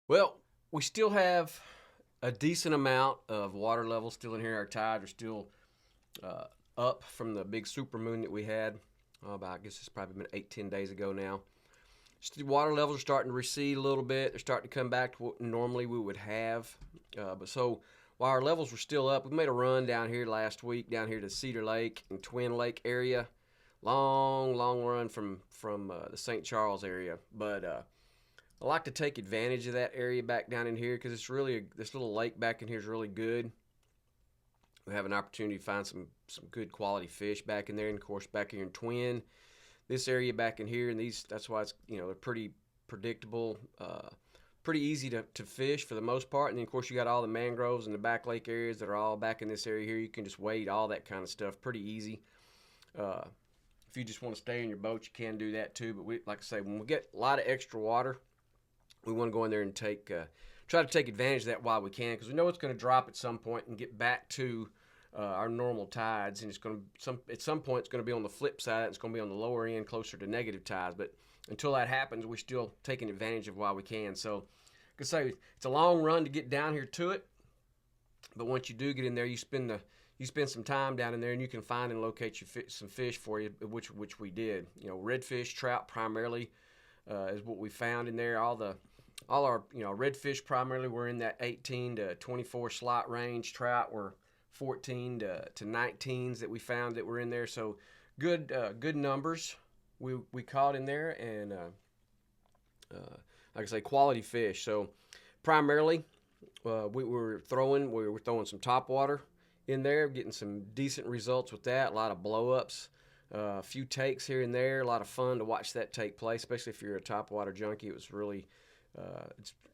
Well, we still have a decent amount of water level still in here. Our tides are still uh, up from the big super moon that we had. About I guess it's probably been 8-10 days ago now. Water levels are starting to recede a little bit. They're starting to come back to what normally we would have. But so while our levels were still up, we made a run down here last week, down here to Cedar Lake and Twin Lake area. Long run from the St. Charles area, but I like to take advantage of that area back down in here because it's really this little lake back in here is really good. We have an opportunity to find some good quality fish back in there, and of course back here in Twin, this area back in here, and these that's why it's they're pretty predictable, pretty easy to fish for the most part. And then of course you got all the mangroves and the back lake areas that are all back in this area here. You can just wade all that kind of stuff pretty easy. Uh, if you just want to stay in your boat, you can do that too. But like I say, when we get a lot of extra water, we want to go in there and try to take advantage of that while we can, because we know it's going to drop at some point and get back to our normal tides, and it's going to at some point it's going to be on the flip side. It's going to be on the lower end, closer to negative tides. But until that happens, we're still taking advantage of while we can. So, I could say it's a long run to get down here to it, but once you do get in there, you spend some time down in there, and you can find and locate some fish for you, which we did. Redfish, trout primarily is what we found in there. All our redfish primarily were in that 18 to 24 slot range. Trout were 14 to 19s that we found that were in there. So good numbers we caught in there, and like I say, quality fish. So primarily we were throwing some top water in there, getting some decent results with that. A lot of blow ups. A few takes here and there. A lot of fun to watch that take place, especially if you're a topwater junkie. It was really,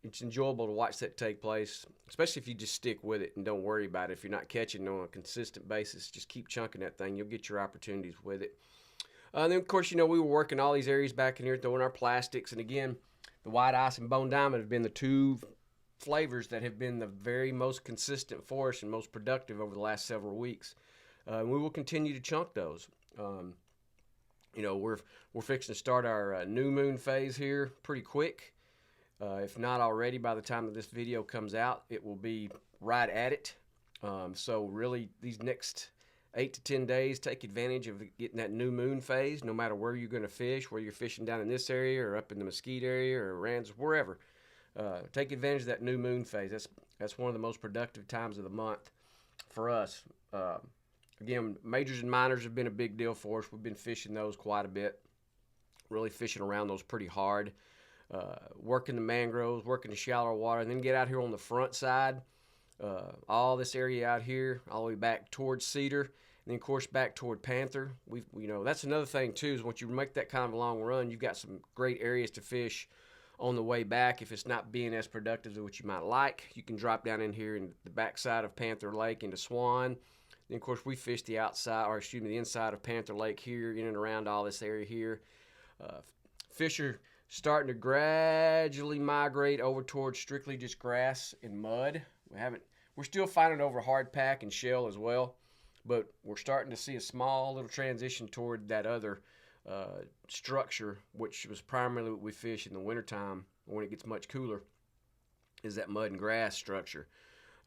it's enjoyable to watch that take place, especially if you just stick with it and don't worry about it. If you're not catching on a consistent basis, just keep chunking that thing. You'll get your opportunities with it. And then, of course, we were working all these areas back in here, throwing our plastics. And again, the white ice and bone diamond have been the two flavors that have been the very most consistent for us and most productive over the last several weeks. We will continue to chunk those. Um, we're fixing to start our new moon phase here pretty quick. If not already, by the time that this video comes out, it will be right at it. So really, these next 8 to 10 days, take advantage of getting that new moon phase. No matter where you're going to fish, whether you're fishing down in this area or up in the Mesquite area or Aransas, wherever, take advantage of that new moon phase. That's one of the most productive times of the month for us. Again, majors and minors have been a big deal for us. We've been fishing those quite a bit, really fishing around those pretty hard, working the mangroves, working the shallower water, and then get out here on the front side, all this area out here, all the way back towards Cedar, and then of course back toward Panther. That's another thing too, is once you make that kind of a long run, you've got some great areas to fish on the way back. If it's not being as productive as what you might like, you can drop down in here in the backside of Panther Lake into Swan. Then, of course, we fish the inside of Panther Lake here, in and around all this area here. Fish are starting to gradually migrate over towards strictly just grass and mud. We're still finding over hardpack and shell as well, but we're starting to see a small little transition toward that other structure, which was primarily what we fish in the wintertime when it gets much cooler, is that mud and grass structure.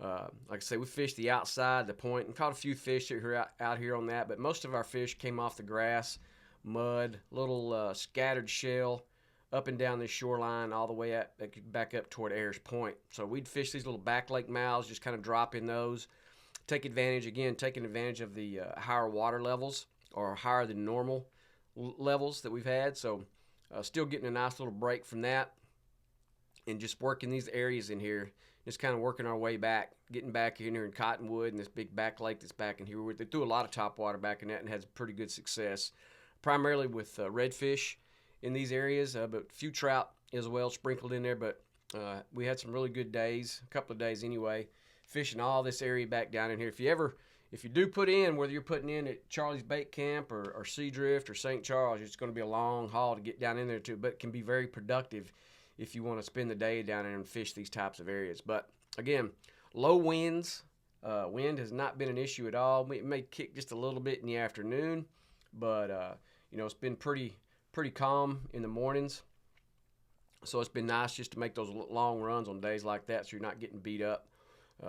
Like I say, we fished the outside, the point, and caught a few fish that were out here on that, but most of our fish came off the grass, mud, little scattered shell, up and down this shoreline, all the way back up toward Ayers Point. So we'd fish these little back lake mouths, just kind of drop in those, taking advantage of the higher water levels, or higher than normal levels that we've had. So still getting a nice little break from that, and just working these areas in here, just kind of working our way back, getting back in here in Cottonwood and this big back lake that's back in here. They threw a lot of top water back in that and had pretty good success, primarily with redfish in these areas, but a few trout as well sprinkled in there. But we had some really good days, a couple of days anyway, fishing all this area back down in here. If you do put in, whether you're putting in at Charlie's Bait Camp or Seadrift or St. Charles, it's going to be a long haul to get down in there too, but it can be very productive if you want to spend the day down there and fish these types of areas. But again, low winds. Wind has not been an issue at all. It may kick just a little bit in the afternoon, but it's been pretty calm in the mornings. So it's been nice just to make those long runs on days like that, so you're not getting beat up.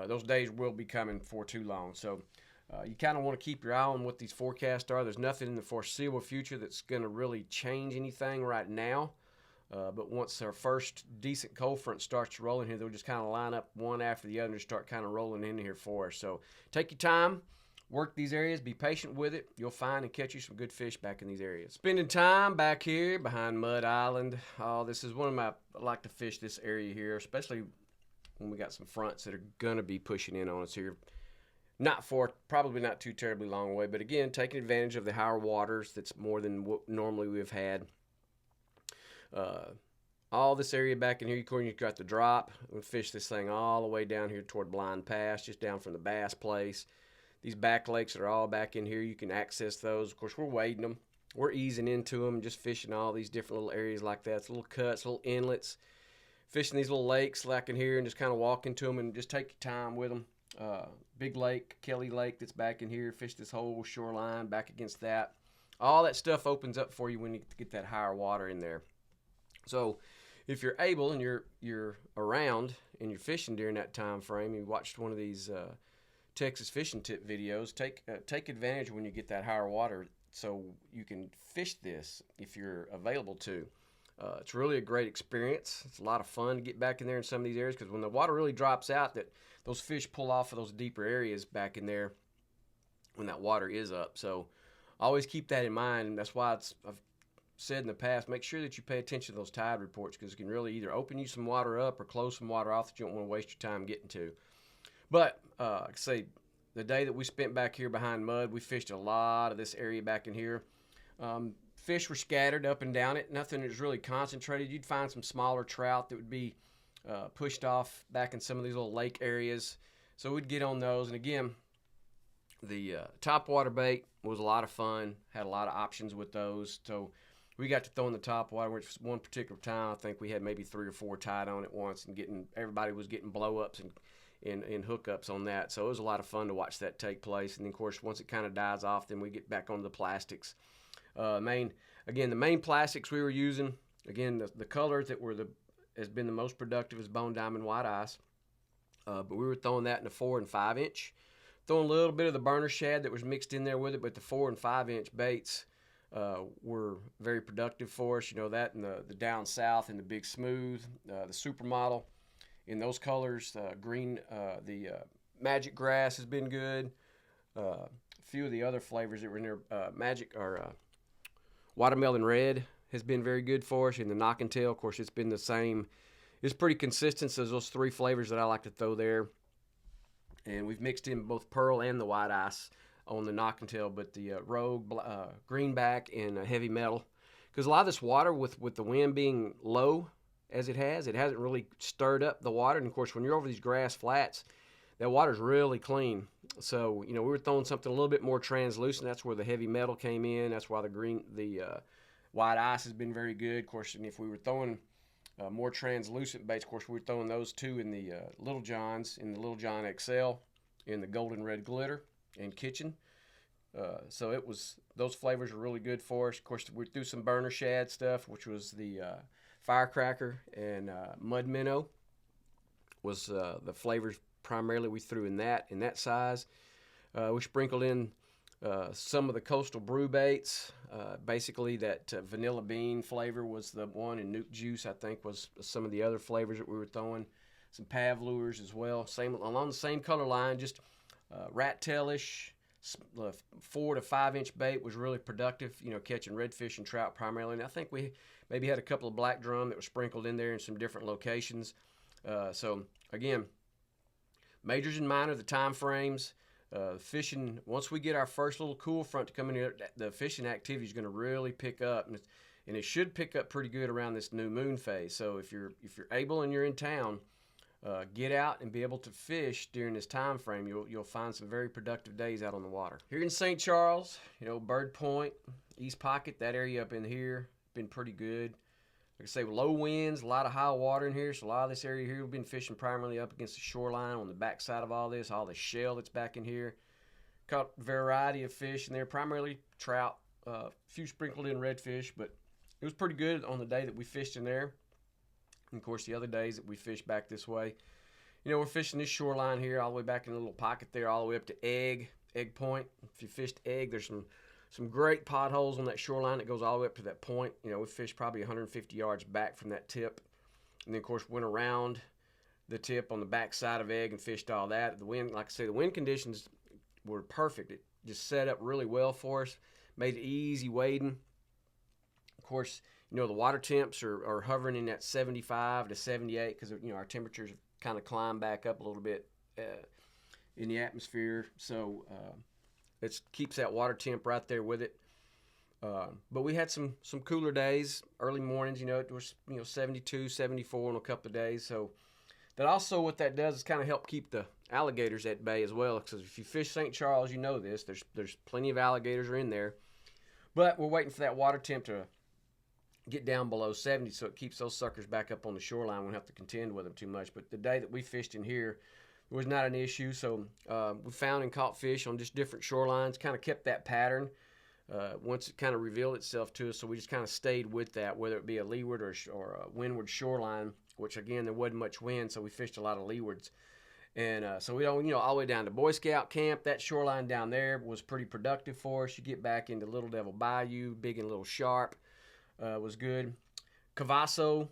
Those days will be coming for too long. So you kind of want to keep your eye on what these forecasts are. There's nothing in the foreseeable future that's going to really change anything right now. But once our first decent cold front starts rolling here, they'll just kind of line up one after the other and start kind of rolling in here for us. So take your time, work these areas, be patient with it. You'll find and catch you some good fish back in these areas. Spending time back here behind Mud Island. Oh, this is one of my, I like to fish this area here, especially when we got some fronts that are going to be pushing in on us here. Not for, probably not too terribly long away, but again, taking advantage of the higher waters that's more than what normally we've had. All this area back in here, you've got the drop. We fish this thing all the way down here toward Blind Pass, just down from the Bass Place. These back lakes that are all back in here, you can access those. Of course, we're wading them. We're easing into them, just fishing all these different little areas like that. It's little cuts, little inlets. Fishing these little lakes like in here and just kind of walk into them and just take your time with them. Big lake, Kelly Lake that's back in here. Fish this whole shoreline back against that. All that stuff opens up for you when you get that higher water in there. So if you're able and you're around and you're fishing during that time frame, you watched one of these Texas fishing tip videos, take advantage when you get that higher water so you can fish this if you're available to. It's really a great experience. It's a lot of fun to get back in there in some of these areas because when the water really drops out, that those fish pull off of those deeper areas back in there when that water is up. So always keep that in mind, and that's why I've said in the past, make sure that you pay attention to those tide reports because it can really either open you some water up or close some water off that you don't want to waste your time getting to. But like I say, the day that we spent back here behind Mud, we fished a lot of this area back in here. Fish were scattered up and down it. Nothing was really concentrated. You'd find some smaller trout that would be pushed off back in some of these little lake areas. So we'd get on those. And again, the topwater bait was a lot of fun. Had a lot of options with those. So we got to throw in the topwater, which one particular time I think we had maybe 3 or 4 tied on at once, and everybody was getting blow-ups and hookups on that. So it was a lot of fun to watch that take place. And then, of course, once it kind of dies off, then we get back onto the plastics. The main plastics we were using, again, the colors that has been the most productive is Bone Diamond White Ice. But we were throwing that in a 4 and 5 inch. Throwing a little bit of the burner shad that was mixed in there with it, but the 4 and 5 inch baits were very productive for us. You know, that and the Down South and the Big Smooth, the Supermodel in those colors. Green, the Magic Grass has been good. A few of the other flavors that were in there, Watermelon Red has been very good for us. And the Knock and Tail, of course, it's been the same. It's pretty consistent. So those 3 flavors that I like to throw there. And we've mixed in both Pearl and the White Ice on the Knock and Tail, but the Rogue, Greenback, and Heavy Metal. Because a lot of this water, with the wind being low as it hasn't really stirred up the water. And, of course, when you're over these grass flats, that water's really clean. So, you know, we were throwing something a little bit more translucent. That's where the Heavy Metal came in. That's why the White Ice has been very good. Of course, and if we were throwing more translucent baits, of course, we were throwing those too in the Little Johns, in the Little John XL, in the Golden Red Glitter, and Kitchen. So those flavors were really good for us. Of course, we threw some burner shad stuff, which was the Firecracker and Mud Minnow was the flavors primarily we threw in that size. We sprinkled in some of the Coastal Brew baits. Basically, that vanilla bean flavor was the one, and Nuke Juice, I think, was some of the other flavors that we were throwing. Some Pav lures as well, along the same color line, just rat tailish. 4 to 5 inch bait was really productive, you know, catching redfish and trout primarily. And I think we maybe had a couple of black drum that were sprinkled in there in some different locations. So again, majors and minor, the time frames, fishing. Once we get our first little cool front to come in here, the fishing activity is going to really pick up, and it should pick up pretty good around this new moon phase. So if you're able and you're in town, get out and be able to fish during this time frame. You'll find some very productive days out on the water. Here in St. Charles, you know, Bird Point, East Pocket, that area up in here, been pretty good. Like I say, low winds, a lot of high water in here, so a lot of this area here, we've been fishing primarily up against the shoreline on the backside of all the shell that's back in here. Caught a variety of fish in there, primarily trout, a few sprinkled in redfish, but it was pretty good on the day that we fished in there. And of course, the other days that we fish back this way, we're fishing this shoreline here all the way back in a little pocket there, all the way up to Egg Point. If you fished Egg, there's some great potholes on that shoreline that goes all the way up to that point. We fished probably 150 yards back from that tip. And then, of course, went around the tip on the back side of Egg and fished all that. The wind, like I say, the wind conditions were perfect. It just set up really well for us, made it easy wading. Of course, the water temps are hovering in that 75 to 78 because, our temperatures have kind of climbed back up a little bit in the atmosphere. So it keeps that water temp right there with it. But we had some cooler days, early mornings, it was 72, 74 in a couple of days. So that also, what that does is kind of help keep the alligators at bay as well. Because if you fish St. Charles, you know this. There's plenty of alligators are in there. But we're waiting for that water temp to get down below 70, so it keeps those suckers back up on the shoreline. We don't have to contend with them too much. But the day that we fished in here, it was not an issue. So we found and caught fish on just different shorelines, kind of kept that pattern once it kind of revealed itself to us. So we just kind of stayed with that, whether it be a leeward or a windward shoreline, which, again, there wasn't much wind, so we fished a lot of leewards. And so we don't, all the way down to Boy Scout Camp. That shoreline down there was pretty productive for us. You get back into Little Devil Bayou, Big and Little Sharp. Was good. Cavasso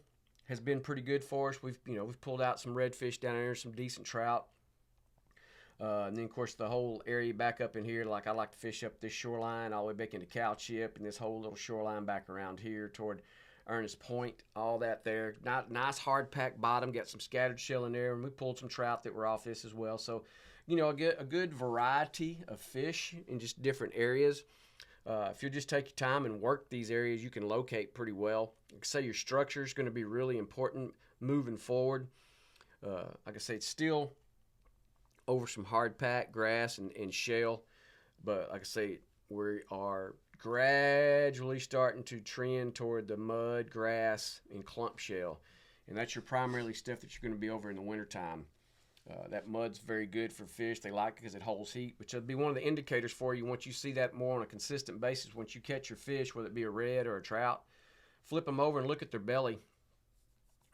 has been pretty good for us. We've pulled out some redfish down there, some decent trout. And then, of course, the whole area back up in here, like I like to fish up this shoreline all the way back into Cow Chip and this whole little shoreline back around here toward Ernest Point, all that there. Nice hard packed bottom, got some scattered shell in there, and we pulled some trout that were off this as well. So, a good variety of fish in just different areas. If you just take your time and work these areas, you can locate pretty well. Like I say, your structure is going to be really important moving forward. Like I say, it's still over some hard packed grass and shale, but like I say, we are gradually starting to trend toward the mud, grass, and clump shale, and that's your primarily stuff that you're going to be over in the wintertime. That mud's very good for fish. They like it because it holds heat, which will be one of the indicators for you. Once you see that more on a consistent basis, once you catch your fish, whether it be a red or a trout, flip them over and look at their belly,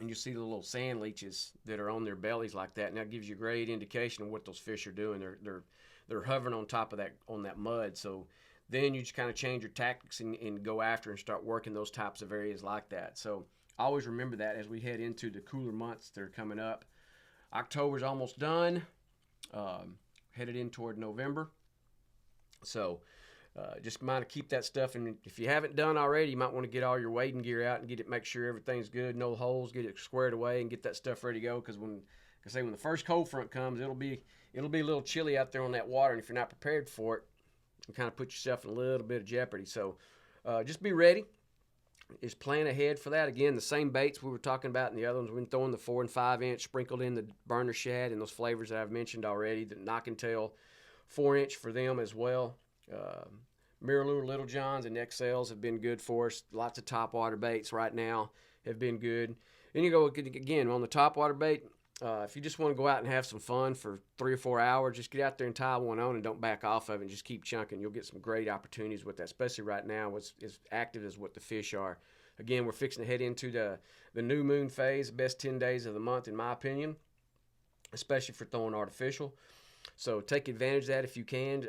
and you see the little sand leeches that are on their bellies like that, and that gives you a great indication of what those fish are doing. They're hovering on top of that mud. So then you just kind of change your tactics and go after and start working those types of areas like that. So always remember that as we head into the cooler months that are coming up. October's almost done, headed in toward November. So just mind to keep that stuff. And if you haven't done already, you might want to get all your wading gear out and make sure everything's good, no holes, get it squared away, and get that stuff ready to go. Because when the first cold front comes, it'll be a little chilly out there on that water, and if you're not prepared for it, you kind of put yourself in a little bit of jeopardy. So just be ready. Is plan ahead for that. Again, the same baits we were talking about in the other ones. We've been throwing the 4 and 5 inch, sprinkled in the burner shad and those flavors that I've mentioned already. The knock and tail 4 inch for them as well. Mirror lure Little Johns and XLs have been good for us. Lots of topwater baits right now have been good. Then you go again on the topwater bait. If you just want to go out and have some fun for 3 or 4 hours, just get out there and tie one on and don't back off of it and just keep chunking. You'll get some great opportunities with that, especially right now as active as what the fish are. Again, we're fixing to head into the new moon phase, best 10 days of the month in my opinion, especially for throwing artificial. So take advantage of that if you can.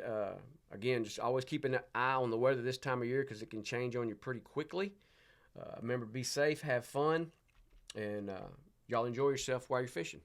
Again, just always keep an eye on the weather this time of year because it can change on you pretty quickly. Remember, be safe, have fun, and y'all enjoy yourself while you're fishing.